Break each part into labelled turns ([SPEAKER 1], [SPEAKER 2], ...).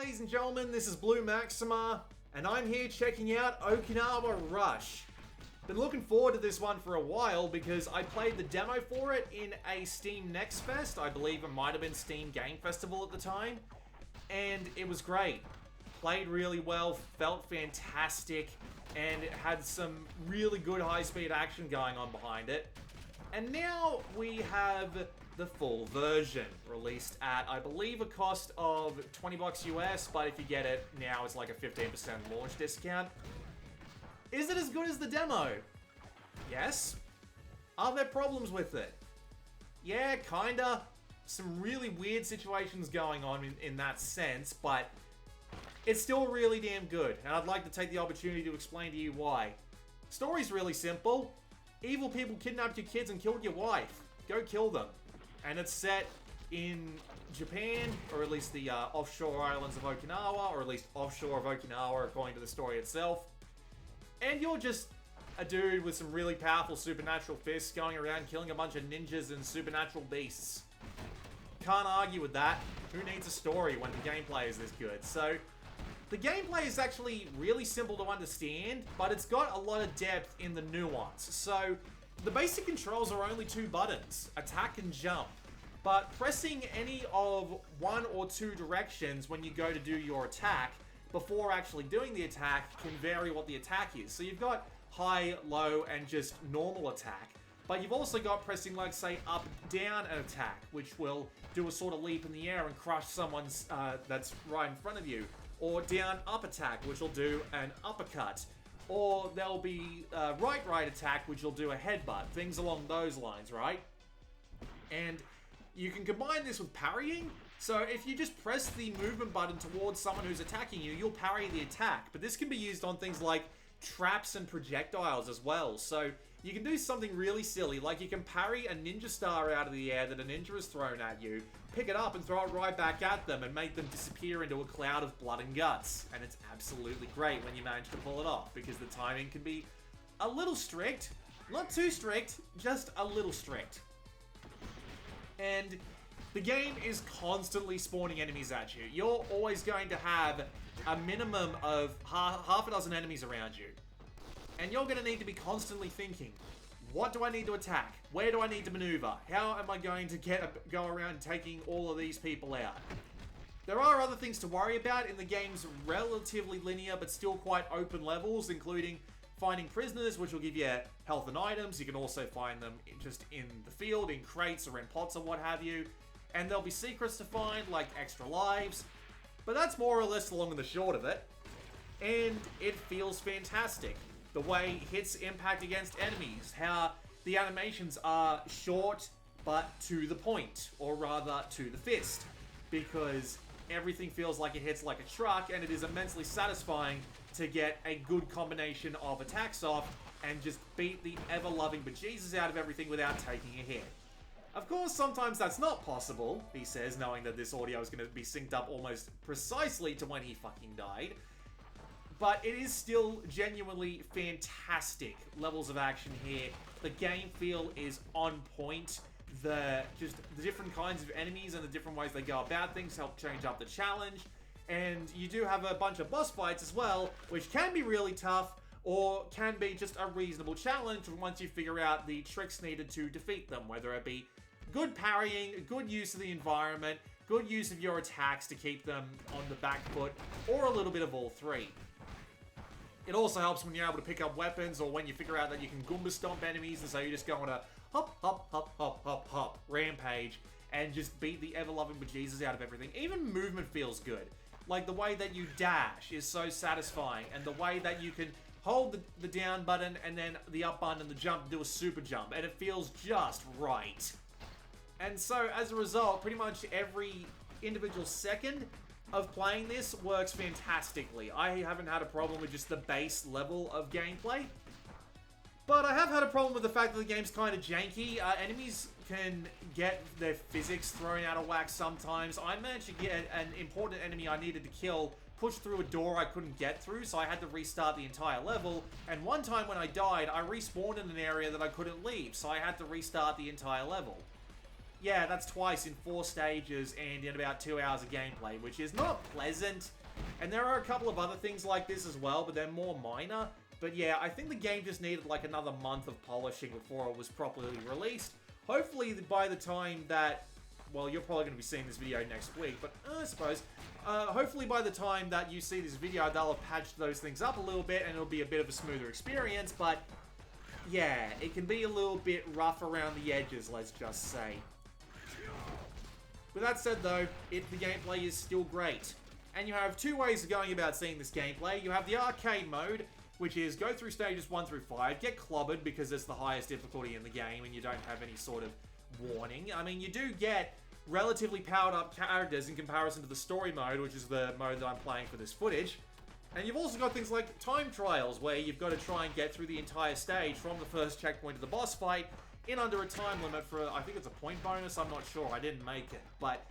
[SPEAKER 1] ladies and gentlemen, this is Blue Maxima, and I'm here checking out Okinawa Rush. Been looking forward to this one for a while because I played the demo for it in a Steam Next Fest. I believe it might have been Steam Game Festival at the time, and it was great. Played really well, felt fantastic, and it had some really good high-speed action going on behind it. And now we have the full version, released at, I believe, a cost of $20 US, but if you get it now, it's like a 15% launch discount. Is it as good as the demo? Yes. Are there problems with it? Yeah, kinda. Some really weird situations going on in that sense, but it's still really damn good, and I'd like to take the opportunity to explain to you why. Story's really simple. Evil people kidnapped your kids and killed your wife. Go kill them. And it's set in Japan, or at least the offshore islands of Okinawa, or at least offshore of Okinawa according to the story itself. And you're just a dude with some really powerful supernatural fists going around killing a bunch of ninjas and supernatural beasts. Can't argue with that. Who needs a story when the gameplay is this good? So, the gameplay is actually really simple to understand, but it's got a lot of depth in the nuance. So, the basic controls are only two buttons, attack and jump. But pressing any of one or two directions when you go to do your attack before actually doing the attack can vary what the attack is. So you've got high, low, and just normal attack. But you've also got pressing, like, say, up, down an attack, which will do a sort of leap in the air and crush someone's that's right in front of you. Or down, up attack, which will do an uppercut. Or there'll be right attack, which will do a headbutt. Things along those lines, right? And you can combine this with parrying. So if you just press the movement button towards someone who's attacking you, you'll parry the attack. But this can be used on things like traps and projectiles as well. So you can do something really silly, like you can parry a ninja star out of the air that a ninja has thrown at you, pick it up and throw it right back at them and make them disappear into a cloud of blood and guts. And it's absolutely great when you manage to pull it off, because the timing can be a little strict. Not too strict, just a little strict. And the game is constantly spawning enemies at you. You're always going to have a minimum of half a dozen enemies around you. And you're going to need to be constantly thinking, what do I need to attack? Where do I need to maneuver? How am I going to go around taking all of these people out? There are other things to worry about in the game's relatively linear but still quite open levels, including finding prisoners, which will give you health and items. You can also find them just in the field, in crates or in pots or what have you. And there'll be secrets to find, like extra lives. But that's more or less the long and the short of it. And it feels fantastic. The way hits impact against enemies, how the animations are short but to the point, or rather to the fist. Because everything feels like it hits like a truck, and it is immensely satisfying to get a good combination of attacks off and just beat the ever-loving bejesus out of everything without taking a hit. Of course, sometimes that's not possible, he says, knowing that this audio is going to be synced up almost precisely to when he fucking died. But it is still genuinely fantastic levels of action here. The game feel is on point. The different kinds of enemies and the different ways they go about things help change up the challenge. And you do have a bunch of boss fights as well, which can be really tough, or can be just a reasonable challenge once you figure out the tricks needed to defeat them, whether it be good parrying, good use of the environment, good use of your attacks to keep them on the back foot, or a little bit of all three. It also helps when you're able to pick up weapons, or when you figure out that you can Goomba stomp enemies, and so you just go on a hop, hop, hop, hop, hop, hop rampage, and just beat the ever-loving bejesus out of everything. Even movement feels good. Like, the way that you dash is so satisfying, and the way that you can hold the down button and then the up button and the jump to do a super jump, and it feels just right. And so, as a result, pretty much every individual second of playing this works fantastically. I haven't had a problem with just the base level of gameplay, but I have had a problem with the fact that the game's kind of janky. Enemies can get their physics thrown out of whack sometimes. I managed to get an important enemy I needed to kill pushed through a door I couldn't get through, so I had to restart the entire level. And one time when I died, I respawned in an area that I couldn't leave, so I had to restart the entire level. yeah, that's twice in 4 stages and in about 2 hours of gameplay, which is not pleasant. And there are a couple of other things like this as well, but they're more minor. But yeah, I think the game just needed like another month of polishing before it was properly released. Hopefully by the time that, well, you're probably going to be seeing this video next week, but I suppose, hopefully by the time that you see this video, they'll have patched those things up a little bit and it'll be a bit of a smoother experience, but yeah, it can be a little bit rough around the edges, let's just say. With that said though, the gameplay is still great. And you have 2 ways of going about seeing this gameplay. You have the arcade mode, which is go through stages 1 through 5, get clobbered because it's the highest difficulty in the game and you don't have any sort of warning. I mean, you do get relatively powered up characters in comparison to the story mode, which is the mode that I'm playing for this footage. And you've also got things like time trials, where you've got to try and get through the entire stage from the first checkpoint to the boss fight in under a time limit for, I think it's a point bonus, I'm not sure, I didn't make it. But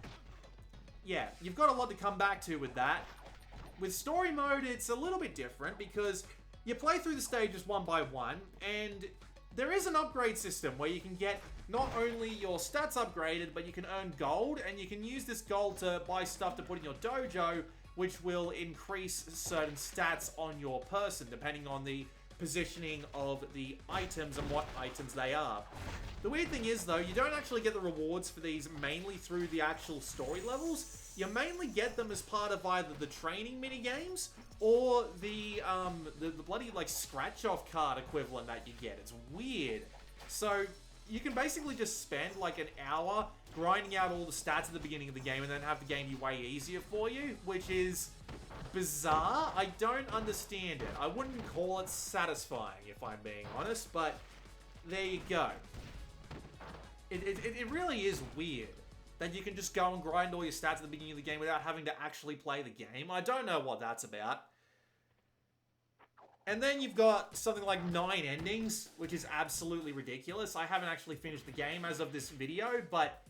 [SPEAKER 1] yeah, you've got a lot to come back to with that. With story mode, it's a little bit different because you play through the stages one by one, and there is an upgrade system where you can get not only your stats upgraded, but you can earn gold, and you can use this gold to buy stuff to put in your dojo, which will increase certain stats on your person, depending on the positioning of the items and what items they are. The weird thing is, though, you don't actually get the rewards for these mainly through the actual story levels. You mainly get them as part of either the training minigames or the bloody, like, scratch-off card equivalent that you get. It's weird. So, you can basically just spend, like, an hour grinding out all the stats at the beginning of the game and then have the game be way easier for you, which is bizarre. I don't understand it. I wouldn't call it satisfying, if I'm being honest, but there you go. It really is weird that you can just go and grind all your stats at the beginning of the game without having to actually play the game. I don't know what that's about. And then you've got something like 9 endings, which is absolutely ridiculous. I haven't actually finished the game as of this video, but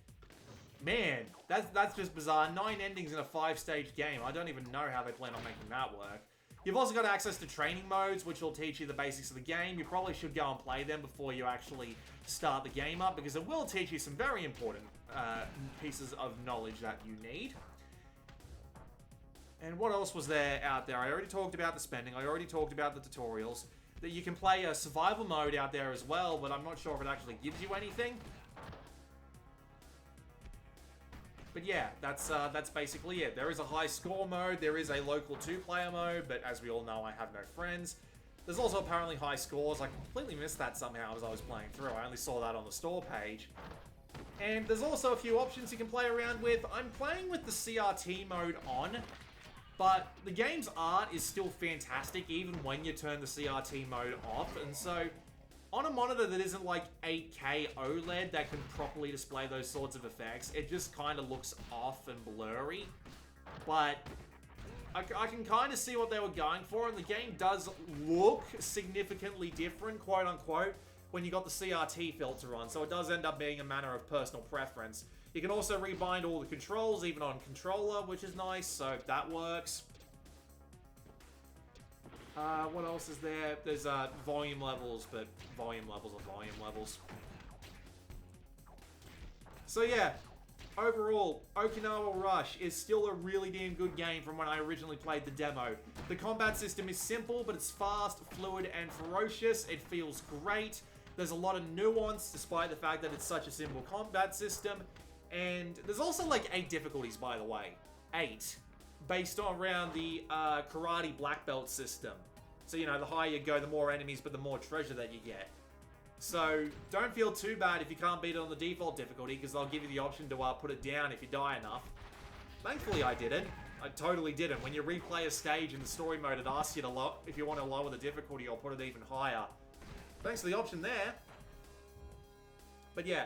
[SPEAKER 1] man, that's just bizarre. 9 endings in a 5-stage game. I don't even know how they plan on making that work. You've also got access to training modes, which will teach you the basics of the game. You probably should go and play them before you actually start the game up, because it will teach you some very important pieces of knowledge that you need. And what else was there out there? I already talked about the spending. I already talked about the tutorials. That you can play a survival mode out there as well, but I'm not sure if it actually gives you anything. But yeah, that's basically it. There is a high score mode, there is a local 2-player mode, but as we all know, I have no friends. There's also apparently high scores. I completely missed that somehow as I was playing through. I only saw that on the store page. And there's also a few options you can play around with. I'm playing with the CRT mode on, but the game's art is still fantastic even when you turn the CRT mode off, and so on a monitor that isn't like 8K OLED that can properly display those sorts of effects, it just kind of looks off and blurry. But I can kind of see what they were going for, and the game does look significantly different, quote unquote, when you got the CRT filter on, so it does end up being a matter of personal preference. You can also rebind all the controls, even on controller, which is nice, so that works. What else is there? There's volume levels, but volume levels are volume levels. So yeah, overall, Okinawa Rush is still a really damn good game from when I originally played the demo. The combat system is simple, but it's fast, fluid, and ferocious. It feels great. There's a lot of nuance, despite the fact that it's such a simple combat system. And there's also like 8 difficulties, by the way. 8. Based on around the karate black belt system. So, you know, the higher you go, the more enemies, but the more treasure that you get. So, don't feel too bad if you can't beat it on the default difficulty, because they'll give you the option to put it down if you die enough. Thankfully, I didn't. I totally didn't. When you replay a stage in the story mode, it asks you to if you want to lower the difficulty or put it even higher. Thanks for the option there. But yeah,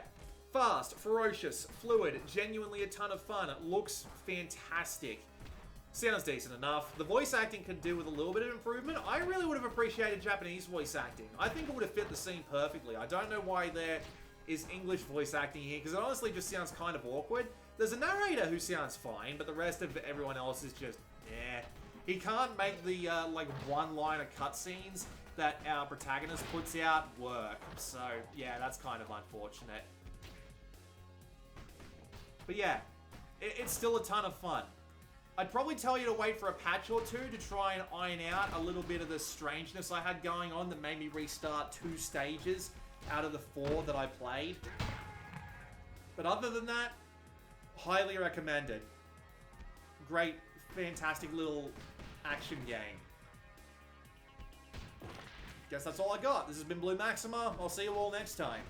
[SPEAKER 1] fast, ferocious, fluid, genuinely a ton of fun. It looks fantastic. Sounds decent enough. The voice acting could do with a little bit of improvement. I really would have appreciated Japanese voice acting. I think it would have fit the scene perfectly. I don't know why there is English voice acting here, because it honestly just sounds kind of awkward. There's a narrator who sounds fine, but the rest of everyone else is just, eh. He can't make the, like, one-liner cutscenes that our protagonist puts out work. So, yeah, that's kind of unfortunate. But yeah, it's still a ton of fun. I'd probably tell you to wait for a patch or two to try and iron out a little bit of the strangeness I had going on that made me restart 2 stages out of the 4 that I played. But other than that, highly recommended. Great, fantastic little action game. Guess that's all I got. This has been Blue Maxima. I'll see you all next time.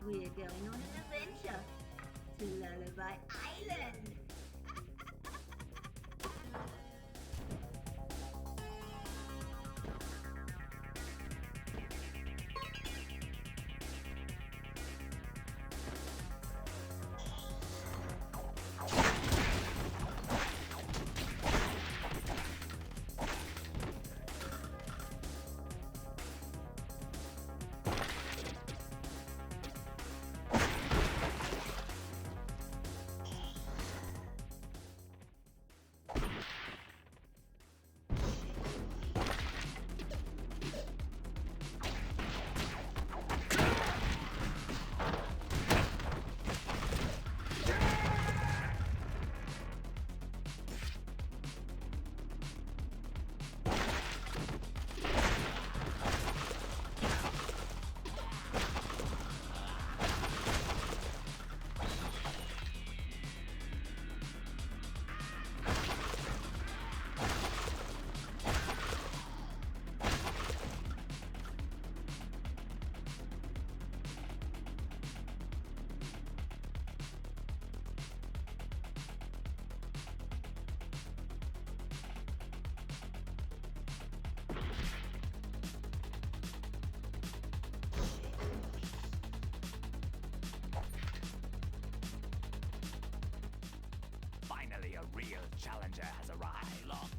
[SPEAKER 2] We're going on an adventure to Lullaby Island.
[SPEAKER 3] Finally, a real challenger has arrived. Long